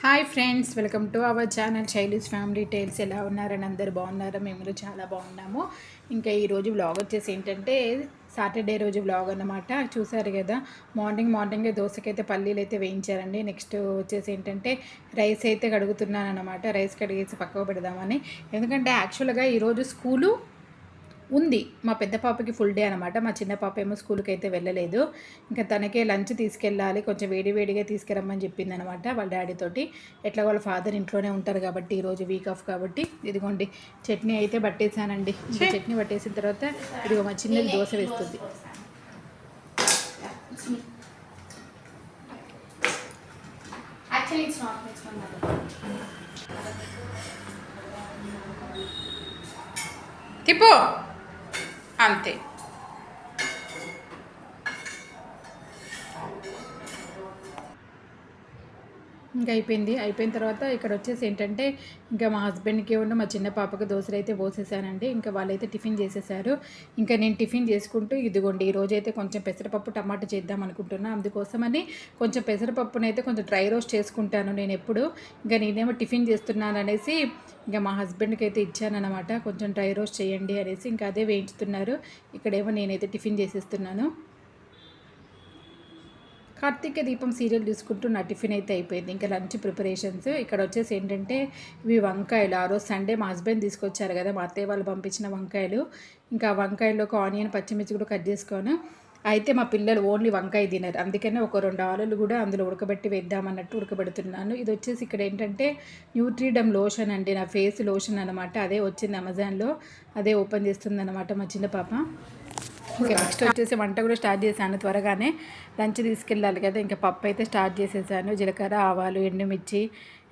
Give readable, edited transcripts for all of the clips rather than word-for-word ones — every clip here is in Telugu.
Hi friends, welcome to our channel Shaili's family tales. ఎలా ఉన్నారని అందరు బాగున్నారా? మేము చాలా బాగున్నాము. ఇంకా ఈరోజు వ్లాగ్ వచ్చేసి ఏంటంటే సాటర్డే రోజు వ్లాగ్ అన్నమాట. చూసారు కదా, మార్నింగే దోశకైతే పల్లీలు అయితే వేయించారండి. నెక్స్ట్ వచ్చేసి ఏంటంటే రైస్ అయితే కడుగుతున్నాను అనమాట. రైస్ కడిగేసి పక్కకు పెడదామని. ఎందుకంటే యాక్చువల్గా ఈరోజు స్కూలు ఉంది. మా పెద్ద పాపకి ఫుల్ డే అనమాట. మా చిన్న పాప ఏమో స్కూల్కి అయితే వెళ్ళలేదు. ఇంకా తనకే లంచ్ తీసుకెళ్ళాలి, కొంచెం వేడిగా తీసుకురమ్మని చెప్పింది అనమాట వాళ్ళ డాడీతోటి. ఎట్లా వాళ్ళ ఫాదర్ ఇంట్లోనే ఉంటారు కాబట్టి ఈరోజు వీక్ ఆఫ్ కాబట్టి. ఇదిగోండి చట్నీ అయితే పట్టేసానండి. చట్నీ పట్టేసిన తర్వాత ఇదిగో మా చిన్నది దోశ వేస్తుంది. తిప్పు అంతే. ఇంకా అయిపోయిన తర్వాత ఇక్కడ వచ్చేసి ఏంటంటే ఇంకా మా హస్బెండ్కి ఉన్న మా చిన్న పాపకు దోశలు అయితే పోసేసానండి. ఇంకా వాళ్ళైతే టిఫిన్ చేసేసారు. ఇంకా నేను టిఫిన్ చేసుకుంటూ ఇదిగోండి ఈరోజైతే కొంచెం పెసరపప్పు టమాటా చేద్దాం అనుకుంటున్నాను. అందుకోసమని కొంచెం పెసరపప్పునైతే కొంచెం డ్రై రోస్ట్ చేసుకుంటాను నేను ఎప్పుడు. ఇంకా నేనేమో టిఫిన్ చేస్తున్నాను అనేసి ఇంకా మా హస్బెండ్కి అయితే ఇచ్చానమాట, కొంచెం డ్రై రోస్ట్ చేయండి అనేసి. ఇంకా అదే వేయించుతున్నారు. ఇక్కడేమో నేనైతే టిఫిన్ చేసేస్తున్నాను. కార్తీక దీపం సీరియల్ చూసుకుంటూ నా టిఫిన్ అయితే అయిపోయింది. ఇంకా లంచ్ ప్రిపరేషన్స్ ఇక్కడ వచ్చేసి ఏంటంటే ఇవి వంకాయలు. ఆ రోజు సండే మా హస్బెండ్ తీసుకొచ్చారు కదా, మా అత్తయ్య వాళ్ళు పంపించిన వంకాయలు. ఇంకా వంకాయలోకి ఆనియన్ పచ్చిమిర్చి కూడా కట్ చేసుకోను. అయితే మా పిల్లలు ఓన్లీ వంకాయ తినరు, అందుకనే ఒక 2 ఆలులు కూడా అందులో ఉడకబెట్టి వేద్దామన్నట్టు ఉడకబెడుతున్నాను. ఇది వచ్చేసి ఇక్కడ ఏంటంటే న్యూట్రీడమ్ లోషన్ అండి, నా ఫేస్ లోషన్ అనమాట. అదే వచ్చింది అమెజాన్లో, అదే ఓపెన్ చేస్తుంది అనమాట మా చిన్న పాప. ఇంకా నెక్స్ట్ వచ్చేసి వంట కూడా స్టార్ట్ చేశాను. త్వరగానే లంచ్ తీసుకెళ్ళాలి కదా. ఇంకా పప్పు అయితే స్టార్ట్ చేసేసాను. జీలకర్ర, ఆవాలు, ఎండుమిర్చి,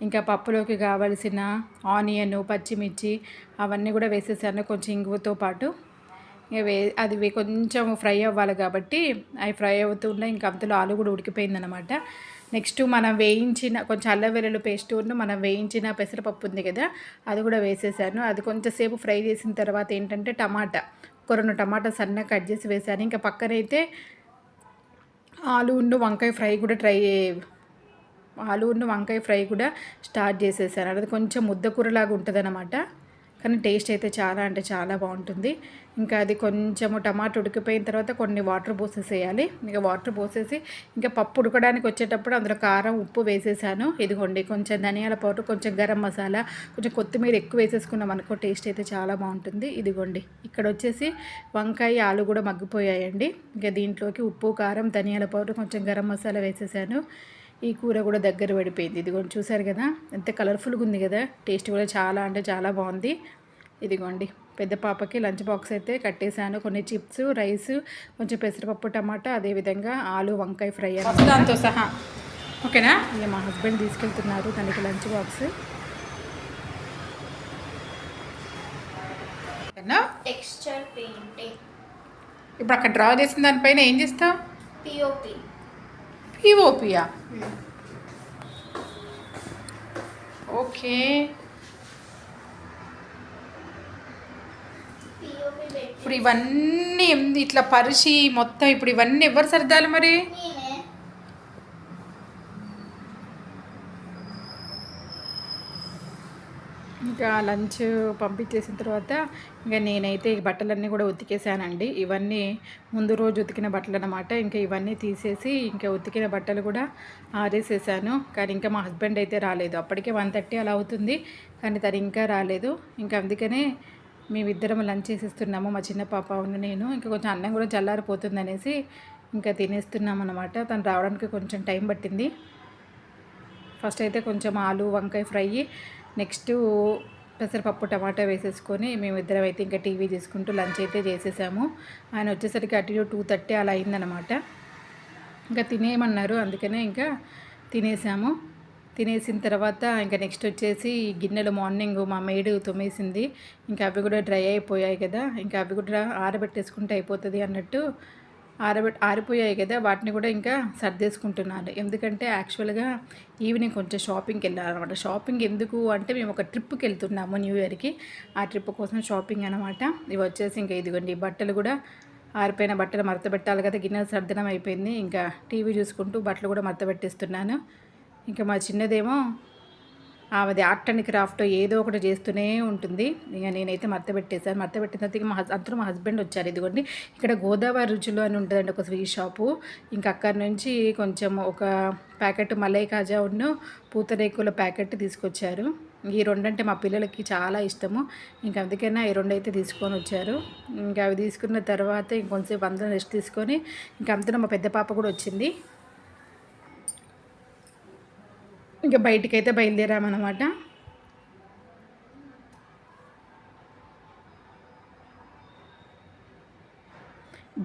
ఇంకా పప్పులోకి కావాల్సిన ఆనియన్, పచ్చిమిర్చి అవన్నీ కూడా వేసేసాను, కొంచెం ఇంగువతో పాటు. అది కొంచెం ఫ్రై అవ్వాలి కాబట్టి అవి ఫ్రై అవుతుండే. ఇంకా అంతలో ఆలు కూడా ఉడికిపోయిందనమాట. నెక్స్ట్ మనం వేయించిన కొంచెం అల్లం వెల్లుల్లి పేస్ట్ మనం వేయించిన పెసరపప్పు ఉంది కదా, అది కూడా వేసేసాను. అది కొంచెంసేపు ఫ్రై చేసిన తర్వాత ఏంటంటే టమాటా, ఒక 2 టమాటా సన్నగా కట్ చేసి వేసాను. ఇంకా పక్కనైతే ఆలు వంకాయ ఫ్రై కూడా స్టార్ట్ చేసేసాను. అది కొంచెం ముద్ద కూరలాగా ఉంటుంది అన్నమాట, కానీ టేస్ట్ అయితే చాలా అంటే చాలా బాగుంటుంది. ఇంకా అది కొంచెము టమాటా ఉడికిపోయిన తర్వాత కొన్ని వాటర్ పోసేసేయాలి. ఇంకా వాటర్ పోసేసి ఇంకా పప్పు ఉడకడానికి వచ్చేటప్పుడు అందులో కారం, ఉప్పు వేసేసాను. ఇదిగోండి కొంచెం ధనియాల పౌడర్, కొంచెం గరం మసాలా, కొంచెం కొత్తిమీర ఎక్కువ వేసేసుకున్నాం అనుకో టేస్ట్ అయితే చాలా బాగుంటుంది. ఇదిగోండి ఇక్కడ వచ్చేసి వంకాయ, ఆలు కూడా మగ్గిపోయాయండి. ఇంకా దీంట్లోకి ఉప్పు, కారం, ధనియాల పౌడర్, కొంచెం గరం మసాలా వేసేసాను. ఈ కూర కూడా దగ్గర పడిపోయింది. ఇదిగోండి చూసారు కదా, ఎంత కలర్ఫుల్గా ఉంది కదా, టేస్ట్ కూడా చాలా అంటే చాలా బాగుంది. ఇదిగోండి పెద్ద పాపకి లంచ్ బాక్స్ అయితే కట్టేశాను. కొన్ని చిప్స్, రైస్, కొంచెం పెసరపప్పు, టమాటా, అదేవిధంగా ఆలు వంకాయ ఫ్రై దాంతో సహా. ఓకేనా? ఇక మా హస్బెండ్ తీసుకెళ్తున్నారు తనకి లంచ్ బాక్స్. Texture painting. ఇప్పుడు అక్కడ డ్రా చేసిన దానిపైన ఏం చేస్తావు? పిఓపియా? ఓకే. ఇప్పుడు ఇవన్నీ ఇట్లా పరిచి మొత్తం ఇప్పుడు ఇవన్నీ ఎవరు సర్దాలి మరి? ఇంకా లంచ్ పంపించేసిన తర్వాత ఇంకా నేనైతే ఈ బట్టలన్నీ కూడా ఉతికేసానండి. ఇవన్నీ ముందు రోజు ఉతికిన బట్టలు అన్నమాట. ఇంకా ఇవన్నీ తీసేసి ఇంకా ఉతికిన బట్టలు కూడా ఆరేసేసాను. కానీ ఇంకా మా హస్బెండ్ అయితే రాలేదు. అప్పటికే 1:30 అలా అవుతుంది, కానీ తను ఇంకా రాలేదు. ఇంకా అందుకనే మేమిద్దరం లంచ్ చేసేస్తున్నాము, మా చిన్న పాప ఉన్న నేను. ఇంకా కొంచెం అన్నం కూడా చల్లారిపోతుంది అనేసి ఇంకా తినేస్తున్నాం అన్నమాట. తను రావడానికి కొంచెం టైం పట్టింది. ఫస్ట్ అయితే కొంచెం ఆలు వంకాయ ఫ్రై, నెక్స్ట్ పెసరపప్పు టమాటా వేసేసుకొని మేమిద్దరం అయితే ఇంకా టీవీ చేసుకుంటూ లంచ్ అయితే చేసేసాము. ఆయన వచ్చేసరికి అటు 2:30 అలా అయిందనమాట. ఇంకా తినేయమన్నారు, అందుకనే ఇంకా తినేసాము. తినేసిన తర్వాత ఇంకా నెక్స్ట్ వచ్చేసి గిన్నెలు మార్నింగ్ మా మేడు తోమేసింది. ఇంకా అవి కూడా డ్రై అయిపోయాయి కదా, ఇంకా అవి కూడా ఆరబెట్టేసుకుంటే అయిపోతుంది అన్నట్టు ఆరిపోయాయి కదా, వాటిని కూడా ఇంకా సర్దేసుకుంటున్నాను. ఎందుకంటే యాక్చువల్గా ఈవినింగ్ కొంచెం షాపింగ్కి వెళ్ళాలన్నమాట. షాపింగ్ ఎందుకు అంటే మేము ఒక ట్రిప్కి వెళ్తున్నాము న్యూ ఇయర్కి, ఆ ట్రిప్ కోసం షాపింగ్ అనమాట. ఇవి వచ్చేసి ఇంకా ఇదిగోండి బట్టలు కూడా ఆరిపోయిన బట్టలు మడత పెట్టాలి కదా, గిన్నెలు సర్దనం అయిపోయింది. ఇంకా టీవీ చూసుకుంటూ బట్టలు కూడా మడత పెట్టేస్తున్నాను. ఇంకా మా చిన్నదేమో అది ఆర్ట్ అండ్ క్రాఫ్ట్ ఏదో ఒకటి చేస్తూనే ఉంటుంది. ఇక నేనైతే మడత పెట్టేసాను. మడత పెట్టిన తర్వాత ఇక అందరూ మా హస్బెండ్ వచ్చారు. ఇదిగోండి ఇక్కడ గోదావరి రుచులు అని ఉంటుందండి ఒక స్వీట్ షాపు. ఇంకా అక్కడి నుంచి కొంచెం ఒక ప్యాకెట్ మలై కాజా ఉన్న పూతరేకుల ప్యాకెట్ తీసుకొచ్చారు. ఈ రెండంటే మా పిల్లలకి చాలా ఇష్టము. ఇంకా అందుకైనా ఈ రెండు అయితే తీసుకొని వచ్చారు. ఇంకా అవి తీసుకున్న తర్వాత ఇంకొంచెంసేపు అందరం రెస్ట్ తీసుకొని ఇంకా అందులో మా పెద్ద పాప కూడా వచ్చింది. ఇంకా బయటికైతే బయలుదేరామన్నమాట.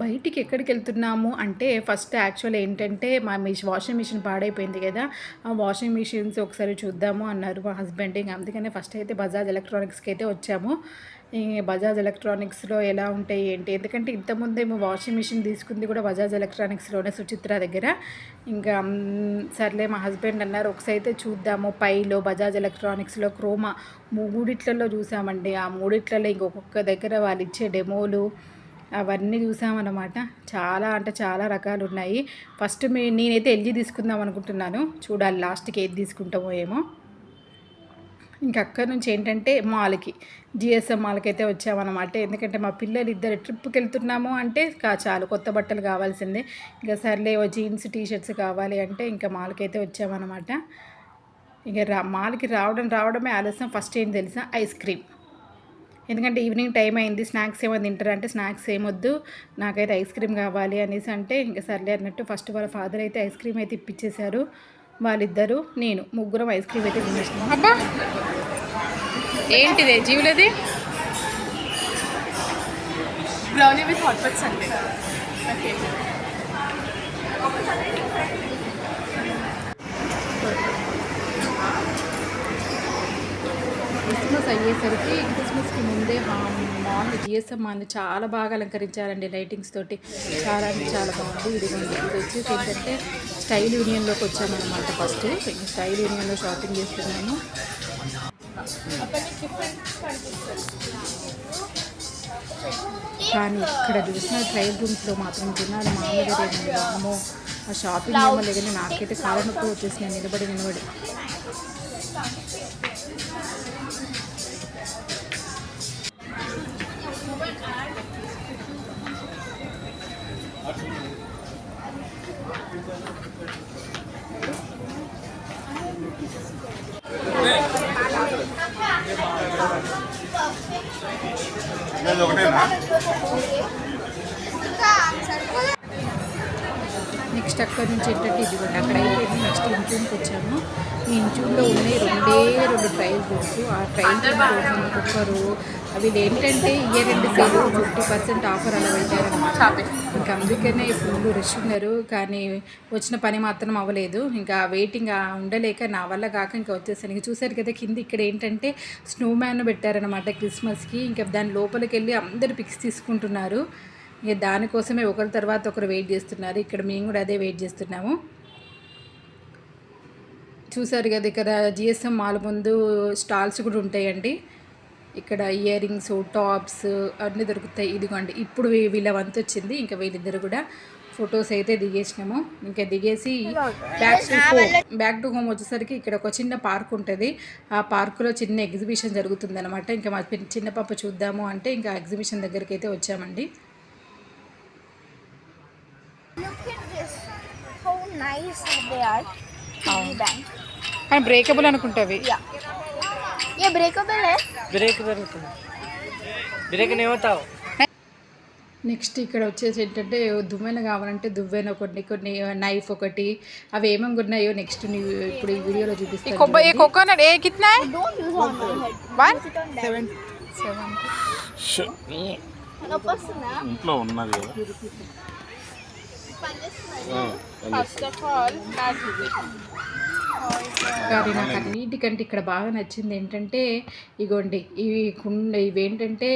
బయటికి ఎక్కడికి వెళ్తున్నాము అంటే ఫస్ట్ యాక్చువల్ ఏంటంటే మా వాషింగ్ మిషన్ పాడైపోయింది కదా, ఆ వాషింగ్ మిషన్స్ ఒకసారి చూద్దాము అన్నారు మా హస్బెండ్. ఇంకా అందుకనే ఫస్ట్ అయితే బజాజ్ ఎలక్ట్రానిక్స్కి అయితే వచ్చాము. ఈ బజాజ్ ఎలక్ట్రానిక్స్లో ఎలా ఉంటాయి ఏంటి, ఎందుకంటే ఇంతకుముందేమో వాషింగ్ మిషన్ తీసుకుంది కూడా బజాజ్ ఎలక్ట్రానిక్స్లోనే సుచిత్ర దగ్గర. ఇంకా సర్లే మా హస్బెండ్ అన్నారు ఒకసారి అయితే చూద్దాము. పైలో బజాజ్ ఎలక్ట్రానిక్స్లో క్రోమా మూడిట్లలో చూసామండి. ఆ మూడిట్లలో ఇంకొక దగ్గర వాళ్ళు ఇచ్చే డెమోలు అవన్నీ చూసామన్నమాట. చాలా అంటే చాలా రకాలు ఉన్నాయి. ఫస్ట్ నేనైతే ఎల్జీ తీసుకుందాం అనుకుంటున్నాను. చూడాలి లాస్ట్కి ఏది తీసుకుంటామో ఏమో. ఇంక అక్కడి నుంచి ఏంటంటే మాల్కి జిఎస్ఎం మాల్కి అయితే వచ్చామన్నమాట. ఎందుకంటే మా పిల్లలు ఇద్దరు ట్రిప్కి వెళ్తున్నాము అంటే చాలు కొత్త బట్టలు కావాల్సిందే. ఇంకా సర్లే జీన్స్ టీషర్ట్స్ కావాలి అంటే ఇంకా మాల్కి అయితే వచ్చామన్నమాట. ఇక మాల్కి రావడమే ఆలస్యం. ఫస్ట్ ఏం తెలుసా, ఐస్ క్రీమ్. ఎందుకంటే ఈవినింగ్ టైం అయింది, స్నాక్స్ ఏమో తింటారు అంటే స్నాక్స్ ఏమొద్దు నాకైతే ఐస్ క్రీమ్ కావాలి అనేసి అంటే ఇంకా సర్లే అన్నట్టు ఫస్ట్ వాళ్ళ ఫాదర్ అయితే ఐస్ క్రీమ్ అయితే ఇప్పించేశారు. వాళ్ళిద్దరు నేను ముగ్గురం ఐస్ క్రీమ్ అయితే తినేసినాం. అబ్బా ఏంటిదే జీవులది బ్రౌనీ విత్ హాట్ పట్స్ అండి. ఓకే క్రిస్మస్ అయ్యేసరికి క్రిస్మస్కి ముందే మాల్ జిఎస్ఎం మాల్ని చాలా బాగా అలంకరించారండి లైటింగ్స్ తోటి. చాలా అంటే చాలా బాగుంది. ఇది వచ్చేసి ఏంటంటే స్టైల్ యూనియన్లోకి వచ్చామన్నమాట. ఫస్ట్ స్టైల్ యూనియన్లో షాపింగ్ చేస్తున్నాము. కానీ ఇక్కడ చూసిన ట్రయల్ రూమ్స్లో మాత్రం జనాలు మామూలుగా లేదండి. అమ్మో ఆ షాపింగ్ ఏమో లేదని నాకైతే కాళ్ళ నొప్పి వచ్చేసినాయి నిలబడి. నెక్స్ట్ అక్కడ నుంచి ఏంటంటే ఇదిగోండి అక్కడ అయిపోయింది. నెక్స్ట్ ఇంట్లోకి వచ్చాము. ఈ ఇంట్లో ఉన్నాయి రెండు ట్రయల్ రూమ్స్. ఆ ట్రయల్ రూమ్ ఒక్కొక్కరు అవి ఏంటంటే ఇయర్ ఎండ్ సేల్ 50% ఆఫర్ అలా పెట్టారన్నమాట. ఇంకా అందుకనే ఫుల్ రష్ ఉన్నారు. కానీ వచ్చిన పని మాత్రం అవ్వలేదు. ఇంకా వెయిటింగ్ ఉండలేక నా వల్ల కాక ఇంకా వచ్చేసాను. ఇంకా చూసారు కదా కింద ఇక్కడ ఏంటంటే స్నో మ్యాన్ పెట్టారనమాట క్రిస్మస్కి. ఇంకా దాని లోపలికి వెళ్ళి అందరు పిక్స్ తీసుకుంటున్నారు. ఇక దానికోసమే ఒకరి తర్వాత ఒకరు వెయిట్ చేస్తున్నారు. ఇక్కడ మేము కూడా అదే వెయిట్ చేస్తున్నాము. చూసారు కదా ఇక్కడ జిఎస్ఎం మాల్ ముందు స్టాల్స్ కూడా ఉంటాయండి. ఇక్కడ ఇయర్ రింగ్స్ టాప్స్ అన్నీ దొరుకుతాయి. ఇదిగోండి ఇప్పుడు వీళ్ళ వంతు వచ్చింది. ఇంకా వీళ్ళిద్దరు కూడా ఫొటోస్ అయితే దిగేసినాము. ఇంకా దిగేసి బ్యాక్ టు హోమ్ వచ్చేసరికి ఇక్కడ ఒక చిన్న పార్క్ ఉంటుంది. ఆ పార్కులో చిన్న ఎగ్జిబిషన్ జరుగుతుంది అనమాట. ఇంకా మా చిన్న పాప చూద్దాము అంటే ఇంకా ఎగ్జిబిషన్ దగ్గరికి అయితే వచ్చామండి. కానీ బ్రేకబుల్ అనుకుంటావి. నెక్స్ట్ ఇక్కడ వచ్చేసి ఏంటంటే దువ్వెన కావాలంటే దువ్వెన కొన్ని నైఫ్ ఒకటి అవి ఏమేమి ఉన్నాయో నెక్స్ట్ ఇప్పుడు ఈ వీడియోలో చూపిస్తాను. ఇంట్లో ఉన్నది కదా. కానీ నాకు అన్నిటికంటే ఇక్కడ బాగా నచ్చింది ఏంటంటే ఇగోండి ఇవేంటంటే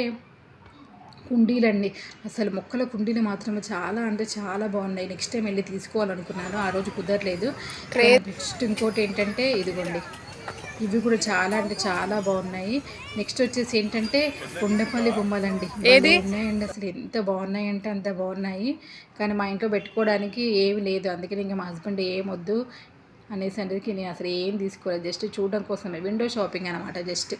కుండీలండి. అసలు మొక్కల కుండీలు మాత్రం చాలా అంటే చాలా బాగున్నాయి. నెక్స్ట్ టైం వెళ్ళి తీసుకోవాలనుకున్నాను, ఆ రోజు కుదరలేదు. నెక్స్ట్ ఇంకోటి ఏంటంటే ఇదిగోండి ఇవి కూడా చాలా అంటే చాలా బాగున్నాయి. నెక్స్ట్ వచ్చేసి ఏంటంటే కొండపల్లి బొమ్మలండి. ఉన్నాయండి అసలు ఎంత బాగున్నాయంటే అంత బాగున్నాయి. కానీ మా ఇంట్లో పెట్టుకోవడానికి ఏమి లేదు. అందుకని ఇంకా మా హస్బెండ్ ఏమొద్దు అనేసి అందుకే నేను అసలు ఏం తీసుకోలేదు, జస్ట్ చూడడం కోసమే, విండో షాపింగ్ అనమాట. జస్ట్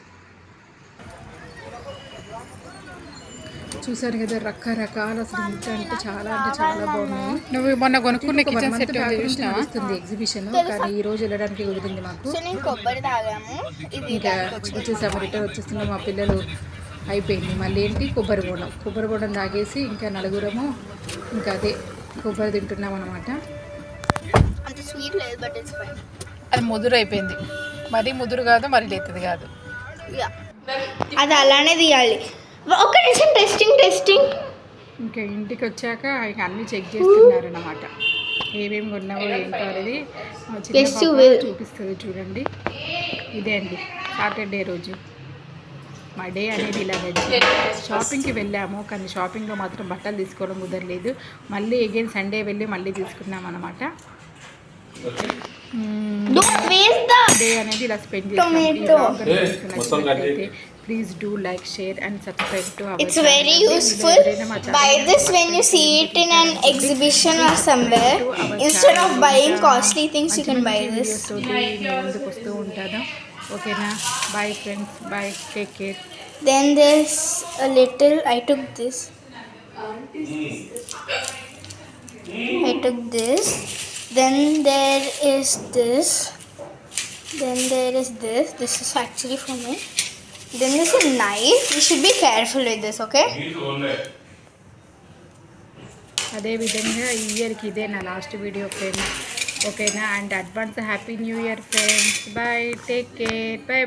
చూసారు కదా రకరకాల అసలు ఇంత అంటే చాలా బాగున్నాయి. నువ్వు మొన్న కొనుక్కున్న కిచెన్ సెట్ వస్తుంది ఎగ్జిబిషన్, కానీ ఈ రోజు వెళ్ళడానికి కుదిరింది మాకు. కొబ్బరి తాగాము, ఇంకా వచ్చేసాము, రిటర్న్ వచ్చేస్తున్నాం. మా పిల్లలు అయిపోయింది, మళ్ళీ ఏంటి కొబ్బరి బోండం తాగేసి ఇంకా నలుగురము ఇంకా అదే కొబ్బరి తింటున్నాం అనమాట. అంత స్వీట్ లేదు, బట్ ఇట్స్ ఫైన్. అది ముదురు అయిపోయింది, మరీ ముదురు కాదు, మరీ లేతది కాదు. అది అలానే తీయాలి. ఒక నిమిషం, టెస్టింగ్. ఇంకా ఇంటికి వచ్చాక ఇక అన్నీ చెక్ చేస్తున్నారు అన్నమాట, ఏమేమి కొన్నావో ఏం కాలేదు. చూపిస్తుంది చూడండి. ఇదే అండి సాటర్డే రోజు మా డే అనేది ఇలాగే. షాపింగ్కి వెళ్ళాము, కానీ షాపింగ్లో మాత్రం బట్టలు తీసుకోవడం కుదరలేదు. మళ్ళీ అగైన్ సండే వెళ్ళి మళ్ళీ తీసుకున్నాం అనమాట. డే అనేది ఇలా స్పెండ్ చేస్తాం. Please do like, share and subscribe to our It's very useful. Buy this when you see it in an exhibition or somewhere. Instead of buying costly things, you can buy this. ముందుకు వస్తూ ఉంటాను. ఓకేనా, bye friends, bye, take care. Then there's a little, I took this. Then there is this. This is actually for me. Then there's a knife. You should be careful with this, okay? అదేవిధంగా ఈ ఇయర్కి ఇదే నా లాస్ట్ వీడియో ఫ్రెండ్స్. ఓకేనా, and advance happy new year friends. Bye, take care, bye.